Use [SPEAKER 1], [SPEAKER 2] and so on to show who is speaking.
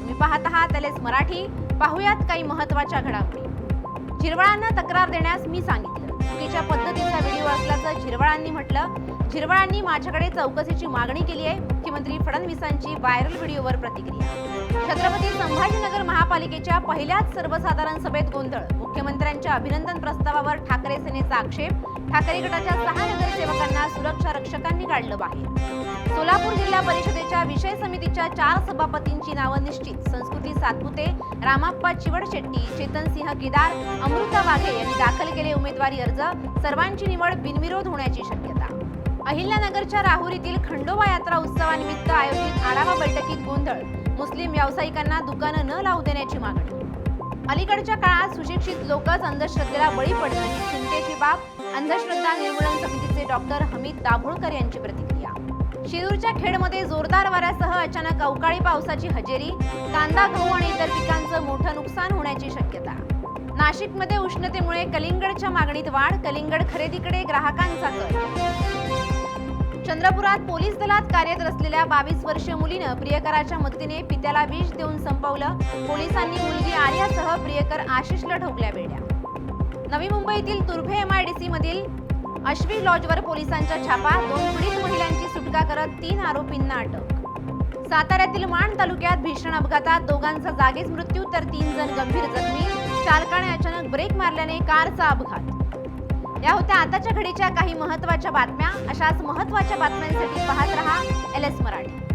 [SPEAKER 1] तुम्ही पाहत आहात LS मराठी। पाहुयात काही महत्त्वाच्या घडामोडी। झिरवाळांना तक्रार देण्यास मी सांगितलं। चुकीच्या पद्धतीचा व्हिडिओ असल्याचं झिरवाळांनी म्हटलं। झिरवाळांनी माझ्याकडे चौकशीची मागणी केली आहे। मुख्यमंत्री फडणवीसांची व्हायरल व्हिडिओवर प्रतिक्रिया। छत्रपती संभाजीनगर महापालिकेच्या पहिल्याच सर्वसाधारण सभेत गोंधळ। मुख्यमंत्र्यांच्या अभिनंदन प्रस्तावावर ठाकरे सेनेचा आक्षेप। ठाकरे गटाच्या 6 नगरसेवकांना सुरक्षा रक्षकांनी काढलं बाहेर। सोलापूर जिल्हा परिषदेच्या विषय समितीच्या 4 सभापतींची नावं निश्चित। संस्कृती सातपुते, रामाप्पा चिवडशेट्टी, चेतनसिंह केदार, अमृता वाघे यांनी दाखल केले उमेदवारी अर्ज। सर्वांची निवड बिनविरोध होण्याची शक्यता। अहिल्यानगरच्या राहुरीतील खंडोबा यात्रा उत्सवानिमित्त आयोजित आढावा बैठकीत गोंधळ। मुस्लिम व्यावसायिकांना दुकानं न लावू देण्याची मागणी। अलीकडच्या काळात सुशिक्षित लोकच अंधश्रद्धेला बळी पडणं ही चिंतेची बाब। अंधश्रद्धा निर्मूलन समितीचे डॉक्टर हमीद दाभोळकर यांची प्रतिक्रिया। शिरूरच्या खेडमध्ये जोरदार वाऱ्यासह अचानक अवकाळी पावसाची हजेरी। कांदा, गहू आणि इतर पिकांचं मोठं नुकसान होण्याची शक्यता। नाशिकमध्ये उष्णतेमुळे कलिंगडच्या मागणीत वाढ। कलिंगड खरेदीकडे ग्राहकांचा कल। चंद्रपुरात पोलीस दलात कार्यरत असलेल्या 22 वर्षीय मुलीनं प्रियकराच्या मदतीने पित्याला विष देऊन संपवलं। पोलिसांनी मुलगी आर्यासह प्रियकर आशिषला ठोकल्या बेड्या। नवी मुंबईतील तुर्भे MIDC मधील अश्वी लॉजवर पोलिसांचा छापा। 2 पीडित महिलांची सुटका करत 3 आरोपींना अटक। साताऱ्यातील माण तालुक्यात भीषण अपघातात दोघांचा जागीच मृत्यू तर 3 जण गंभीर जखमी। चालकाने अचानक ब्रेक मारल्याने कारचा अपघात। या होत्या आताच्या घडीच्या काही महत्त्वाच्या बातम्या। अशाच महत्त्वाच्या बातम्यांसाठी पाहत रहा LS मराठी।